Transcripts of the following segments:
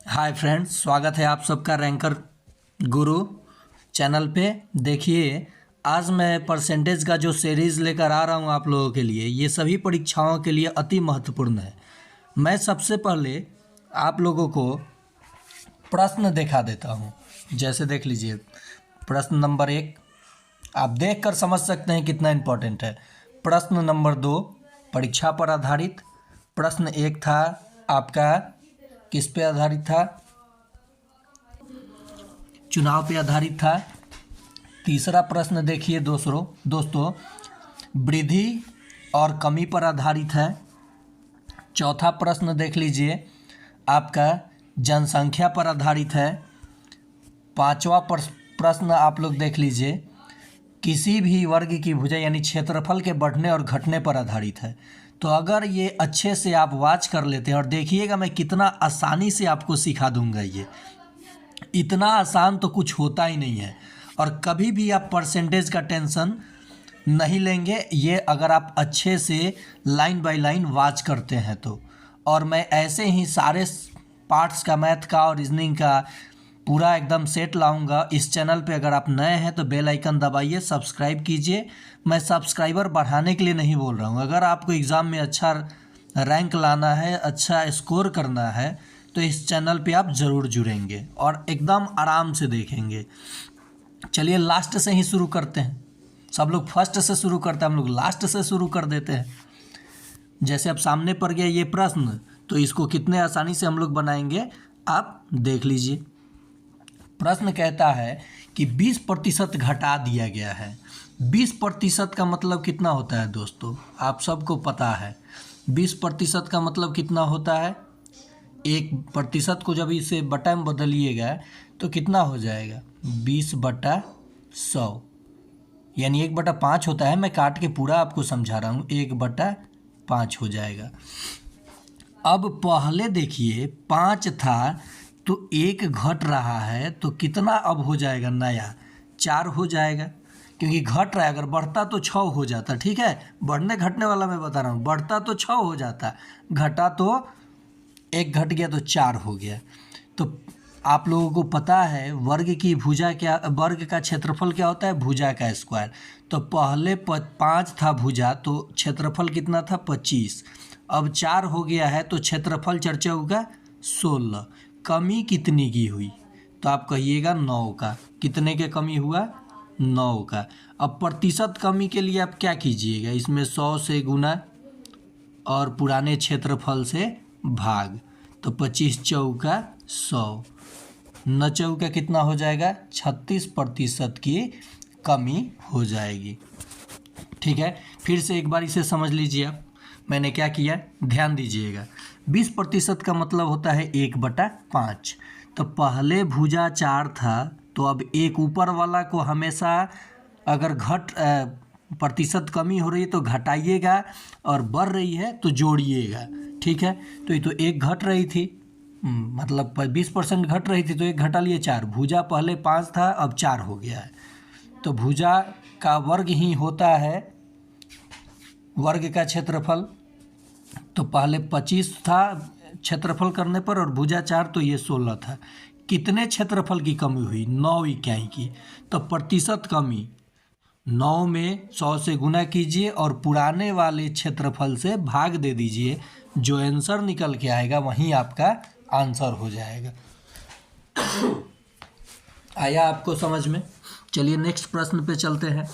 Hi friends, स्वागत है आप सबका रैंकर गुरु चैनल पे। देखिए, आज मैं परसेंटेज का जो सीरीज़ लेकर आ रहा हूँ आप लोगों के लिए, ये सभी परीक्षाओं के लिए अति महत्वपूर्ण है। मैं सबसे पहले आप लोगों को प्रश्न दिखा देता हूँ। जैसे देख लीजिए, प्रश्न नंबर 1 आप देखकर समझ सकते हैं कितना इम्पोर्टेंट है। प्रश्न नंबर 2 परीक्षा पर आधारित। प्रश्न 1 था आपका किस पे आधारित था? चुनाव पे आधारित था। तीसरा प्रश्न देखिए दोस्तों वृद्धि और कमी पर आधारित है। चौथा प्रश्न देख लीजिए, आपका जनसंख्या पर आधारित है। पांचवा प्रश्न आप लोग देख लीजिए, किसी भी वर्ग की भुजा यानी क्षेत्रफल के बढ़ने और घटने पर आधारित है। तो अगर ये अच्छे से आप वॉच कर लेते हैं और देखिएगा, मैं कितना आसानी से आपको सिखा दूंगा। ये इतना आसान तो कुछ होता ही नहीं है। और कभी भी आप परसेंटेज का टेंशन नहीं लेंगे, ये अगर आप अच्छे से लाइन बाय लाइन वॉच करते हैं तो। और मैं ऐसे ही सारे पार्ट्स का, मैथ का और रीजनिंग का पूरा एकदम सेट लाऊंगा इस चैनल पे। अगर आप नए हैं तो बेल आइकन दबाइए, सब्सक्राइब कीजिए। मैं सब्सक्राइबर बढ़ाने के लिए नहीं बोल रहा हूँ। अगर आपको एग्ज़ाम में अच्छा रैंक लाना है, अच्छा स्कोर करना है, तो इस चैनल पे आप ज़रूर जुड़ेंगे और एकदम आराम से देखेंगे। चलिए लास्ट से ही शुरू करते हैं। सब लोग फर्स्ट से शुरू करते हैं, हम लोग लास्ट से शुरू कर देते हैं। जैसे अब सामने पड़ गया ये प्रश्न, तो इसको कितने आसानी से हम लोग बनाएंगे आप देख लीजिए। प्रश्न कहता है कि 20% घटा दिया गया है। 20% का मतलब कितना होता है दोस्तों? आप सबको पता है 20% का मतलब कितना होता है। 1% को जब इसे बटा में बदलिएगा तो कितना हो जाएगा? 20/100 यानी 1/5 होता है। मैं काट के पूरा आपको समझा रहा हूँ, 1/5 हो जाएगा। अब पहले देखिए 5 था तो 1 घट रहा है, तो कितना अब हो जाएगा? नया 4 हो जाएगा, क्योंकि घट रहा है। अगर बढ़ता तो 6 हो जाता, ठीक है। बढ़ने घटने वाला मैं बता रहा हूँ, बढ़ता तो 6 हो जाता, घटा तो 1 घट गया तो 4 हो गया। तो आप लोगों को पता है वर्ग की भुजा क्या, वर्ग का क्षेत्रफल क्या होता है? भुजा का स्क्वायर। तो पहले 5 था भुजा, तो क्षेत्रफल कितना था? 25। अब 4 हो गया है, तो क्षेत्रफल चर्चा होगा 16। कमी कितनी की हुई? तो आप कहिएगा 9 का। कितने के कमी हुआ? 9 का। अब प्रतिशत कमी के लिए आप क्या कीजिएगा? इसमें 100 से गुना और पुराने क्षेत्रफल से भाग। तो 25 चौका 100, 9 चौका कितना हो जाएगा? 36% की कमी हो जाएगी। ठीक है, फिर से एक बार इसे समझ लीजिए आप। मैंने क्या किया, ध्यान दीजिएगा। 20% का मतलब होता है 1/5। तो पहले भुजा 4 था, तो अब एक ऊपर वाला को हमेशा अगर प्रतिशत कमी हो रही है तो घटाइएगा, और बढ़ रही है तो जोड़िएगा। ठीक है, तो ये तो 1 घट रही थी, मतलब 20% घट रही थी, तो 1 घटा लिए 4। भुजा पहले 5 था, अब 4 हो गया है। तो भुजा का वर्ग ही होता है वर्ग का क्षेत्रफल। तो पहले 25 था क्षेत्रफल करने पर, और भुजा 4, तो ये 16 था। कितने क्षेत्रफल की कमी हुई? 9 इकाई की। तो प्रतिशत कमी 9 में 100 से गुना कीजिए और पुराने वाले क्षेत्रफल से भाग दे दीजिए। जो आंसर निकल के आएगा वही आपका आंसर हो जाएगा। आया आपको समझ में? चलिए नेक्स्ट प्रश्न पे चलते हैं।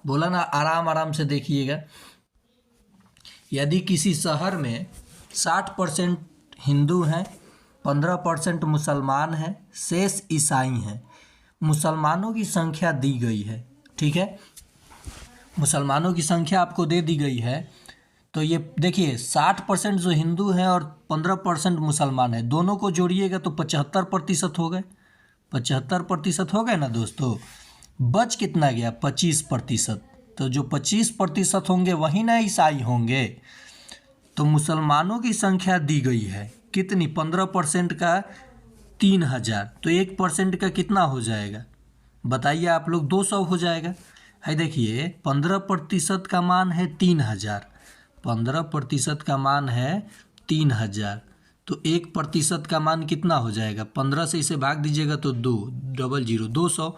बोला ना, आराम आराम से देखिएगा। यदि किसी शहर में 60% हिंदू हैं, 15% मुसलमान हैं, शेष ईसाई हैं। मुसलमानों की संख्या दी गई है, ठीक है। मुसलमानों की संख्या आपको दे दी गई है। तो ये देखिए 60% जो हिंदू हैं और 15% मुसलमान हैं, दोनों को जोड़िएगा तो 75% हो गए। 75% हो गए ना दोस्तों। बच कितना गया? 25%। तो जो 25% होंगे वही ना ईसाई होंगे। तो मुसलमानों की संख्या दी गई है कितनी? 15% का 3000। तो 1% का कितना हो जाएगा बताइए आप लोग? 200 हो जाएगा। है देखिए 15% का मान है 3000, 15% का मान है 3000, तो 1% का मान कितना हो जाएगा, 15 से इसे भाग दीजिएगा तो 200।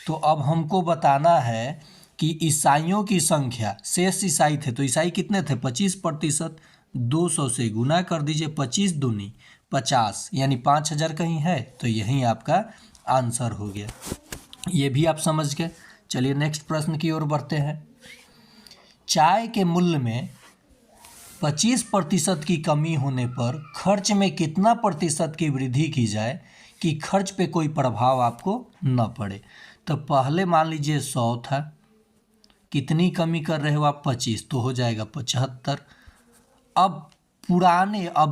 तो अब हमको बताना है कि ईसाइयों की संख्या, शेष ईसाई थे तो ईसाई कितने थे 25%, 200 से गुना कर दीजिए, 25 दूनी 50 यानी 5000 कहीं है, तो यही आपका आंसर हो गया। ये भी आप समझ गए। चलिए नेक्स्ट प्रश्न की ओर बढ़ते हैं। चाय के मूल्य में 25% की कमी होने पर खर्च में कितना प्रतिशत की वृद्धि की जाए कि खर्च पे कोई प्रभाव आपको न पड़े। तो पहले मान लीजिए 100 था, कितनी कमी कर रहे हो आप 25, तो हो जाएगा 75। अब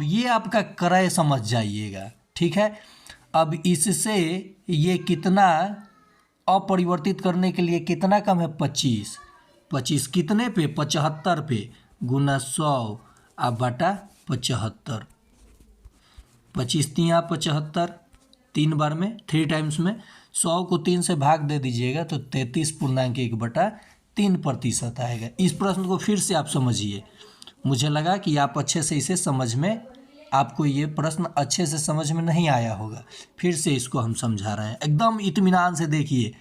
ये आपका क्रय समझ जाइएगा, ठीक है। अब इससे ये कितना अपरिवर्तित करने के लिए कितना कम है 25 कितने पे 75 पे, गुना 100 अब बटा 75, 25 तियाँ 75, 3 बार में 3 टाइम्स में 100 को 3 से भाग दे दीजिएगा तो 33.1/3% आएगा। इस प्रश्न को फिर से आप समझिए, मुझे लगा कि आप अच्छे से इसे समझ में, आपको ये प्रश्न अच्छे से समझ में नहीं आया होगा, फिर से इसको हम समझा रहे हैं। एकदम इत्मीनान से देखिए,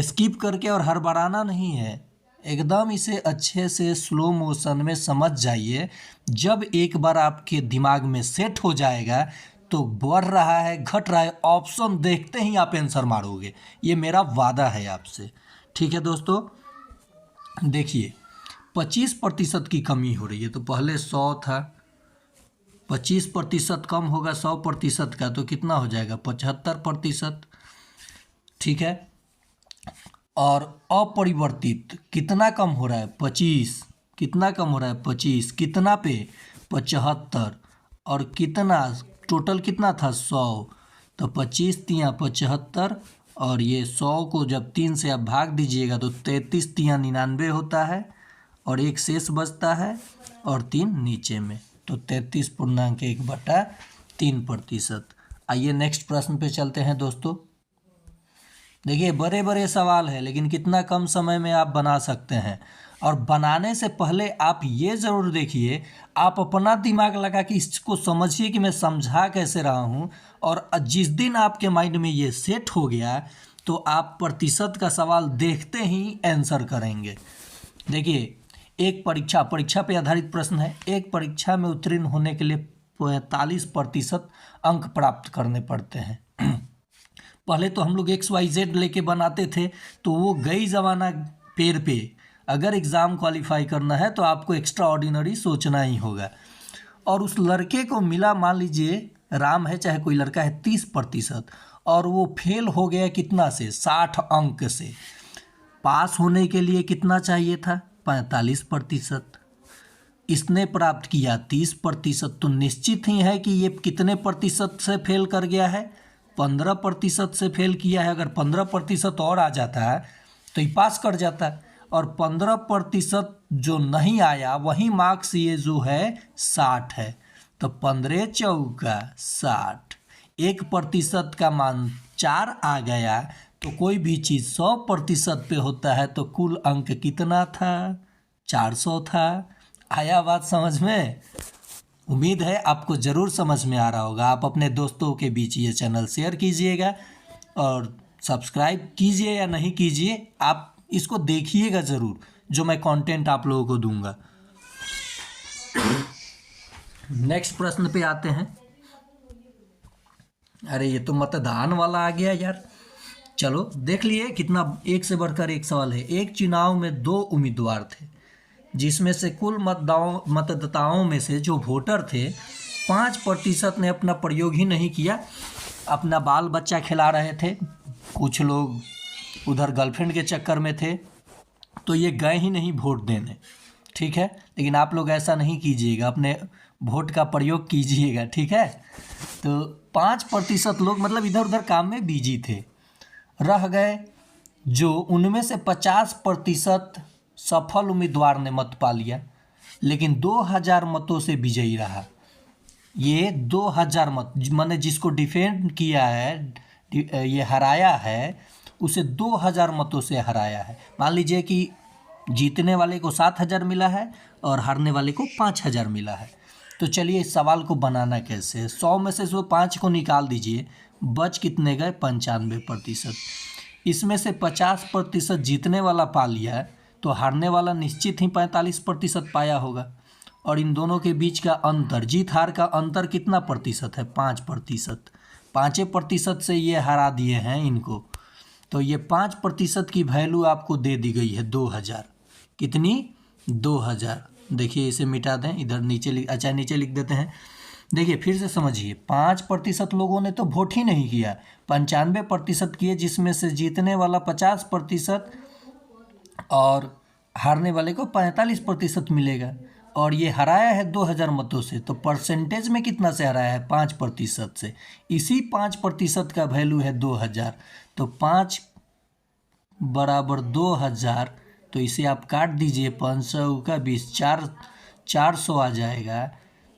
स्किप करके और हड़बड़ाना नहीं है, एकदम इसे अच्छे से स्लो मोशन में समझ जाइए। जब एक बार आपके दिमाग में सेट हो जाएगा तो बढ़ रहा है घट रहा है ऑप्शन देखते ही आप आंसर मारोगे, ये मेरा वादा है आपसे, ठीक है दोस्तों। देखिए 25% की कमी हो रही है, तो पहले 100 था, 25% कम होगा 100% का तो कितना हो जाएगा 75%, ठीक है। और अपरिवर्तित कितना कम हो रहा है 25, कितना कम हो रहा है 25, कितना पे 75, और कितना टोटल कितना था 100, तो 25 तियाँ 75, और ये 100 को जब 3 से आप भाग दीजिएगा तो 33 तियाँ 99 होता है, और एक शेष बचता है और 3 नीचे में, तो 33.1/3%। आइए नेक्स्ट प्रश्न पे चलते हैं दोस्तों। देखिए बड़े बड़े सवाल है लेकिन कितना कम समय में आप बना सकते हैं, और बनाने से पहले आप ये ज़रूर देखिए, आप अपना दिमाग लगा कि इसको समझिए कि मैं समझा कैसे रहा हूँ, और जिस दिन आपके माइंड में ये सेट हो गया तो आप प्रतिशत का सवाल देखते ही आंसर करेंगे। देखिए एक परीक्षा पे आधारित प्रश्न है, एक परीक्षा में उत्तीर्ण होने के लिए 45% अंक प्राप्त करने पड़ते हैं। पहले तो हम लोग XYZ लेके बनाते थे, तो वो गई ज़माना पेड़ पे। अगर एग्ज़ाम क्वालिफाई करना है तो आपको एक्स्ट्रा ऑर्डिनरी सोचना ही होगा। और उस लड़के को मिला, मान लीजिए राम है चाहे कोई लड़का है, 30%, और वो फेल हो गया कितना से 60 अंक से। पास होने के लिए कितना चाहिए था 45%, इसने प्राप्त किया 30%, तो निश्चित ही है कि ये कितने प्रतिशत से फेल कर गया है 15% से फेल किया है। अगर 15% और आ जाता है तो ये पास कर जाता है, और 15% जो नहीं आया वही मार्क्स ये जो है 60 है, तो 15 चौका 60, 1% का मान 4 आ गया। तो कोई भी चीज़ 100% पे होता है तो कुल अंक कितना था 400 था। आया बात समझ में? उम्मीद है आपको ज़रूर समझ में आ रहा होगा। आप अपने दोस्तों के बीच ये चैनल शेयर कीजिएगा और सब्सक्राइब कीजिए या नहीं कीजिए, आप इसको देखिएगा ज़रूर जो मैं कंटेंट आप लोगों को दूंगा। नेक्स्ट प्रश्न पे आते हैं। अरे ये तो मतदान वाला आ गया यार। चलो देख लिए कितना एक से बढ़कर एक सवाल है। एक चुनाव में 2 उम्मीदवार थे जिसमें से कुल मतदाताओं में से जो वोटर थे 5% ने अपना प्रयोग ही नहीं किया, अपना बाल बच्चा खिला रहे थे, कुछ लोग उधर गर्लफ्रेंड के चक्कर में थे, तो ये गए ही नहीं वोट देने, ठीक है। लेकिन आप लोग ऐसा नहीं कीजिएगा, अपने वोट का प्रयोग कीजिएगा, ठीक है। तो 5% लोग मतलब इधर उधर काम में बिजी थे, रह गए जो उनमें से 50% सफल उम्मीदवार ने मत पा लिया, लेकिन 2000 मतों से विजयी रहा। ये 2000 मत माने जिसको डिफेंड किया है, ये हराया है, उसे 2000 मतों से हराया है। मान लीजिए कि जीतने वाले को 7000 मिला है और हारने वाले को 5000 मिला है, तो चलिए इस सवाल को बनाना कैसे है। 100 में से 5 को निकाल दीजिए, बच कितने गए 95%। इसमें से 50% जीतने वाला पा लिया है, तो हारने वाला निश्चित ही 45% पाया होगा। और इन दोनों के बीच का अंतर, जीत हार का अंतर कितना प्रतिशत है? 5%। 5% से ये हरा दिए हैं इनको। तो ये 5% की वैल्यू आपको दे दी गई है 2000। कितनी? 2000। देखिए इसे मिटा दें, इधर नीचे नीचे लिख देते हैं। देखिए फिर से समझिए, 5% लोगों ने तो वोट ही नहीं किया, 95% किए, जिसमें से जीतने वाला 50% और हारने वाले को 45% मिलेगा। और ये हराया है 2000 मतों से, तो परसेंटेज में कितना से हराया है? 5% से। इसी 5% का वैल्यू है 2000। तो 5 बराबर 2000, तो इसे आप काट दीजिए, 500 का 20, 400 आ जाएगा।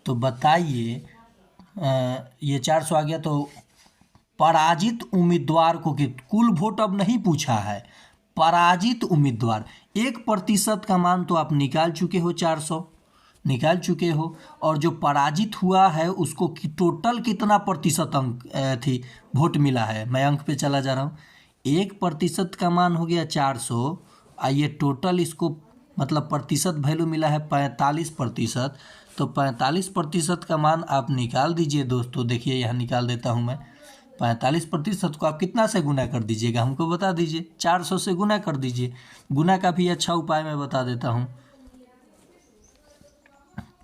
तो बताइए, ये 400 आ गया। तो पराजित उम्मीदवार को कुल वोट अब नहीं पूछा है, पराजित उम्मीदवार 1% का मान तो आप निकाल चुके हो, 400 निकाल चुके हो। और जो पराजित हुआ है उसको टोटल कितना प्रतिशत अंक थी वोट मिला है? मैं अंक पे चला जा रहा हूँ। 1% का मान हो गया 400। आइए टोटल इसको मतलब प्रतिशत वैल्यू मिला है 45%। तो 45% का मान आप निकाल दीजिए दोस्तों। देखिए यहाँ निकाल देता हूँ मैं। 45% को आप कितना से गुना कर दीजिएगा हमको बता दीजिए। 400 से गुना कर दीजिए। गुना का भी अच्छा उपाय मैं बता देता हूँ।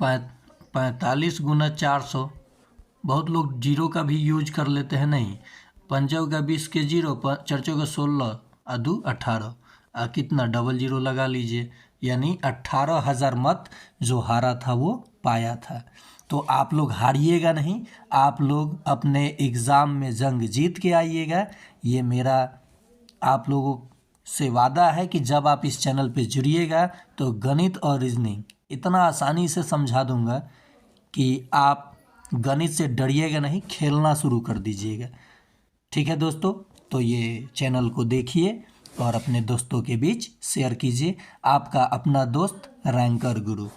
45 गुना 400। बहुत लोग जीरो का भी यूज कर लेते हैं। नहीं, 5 का 20 के जीरो, 4 का 16, 2 18, कितना डबल जीरो लगा लीजिए, यानी 18,000 मत जो हारा था वो पाया था। तो आप लोग हारिएगा नहीं, आप लोग अपने एग्ज़ाम में जंग जीत के आइएगा। ये मेरा आप लोगों से वादा है कि जब आप इस चैनल पे जुड़िएगा तो गणित और रीजनिंग इतना आसानी से समझा दूंगा कि आप गणित से डरिएगा नहीं, खेलना शुरू कर दीजिएगा। ठीक है दोस्तों, तो ये चैनल को देखिए और अपने दोस्तों के बीच शेयर कीजिए। आपका अपना दोस्त रैंकर गुरु।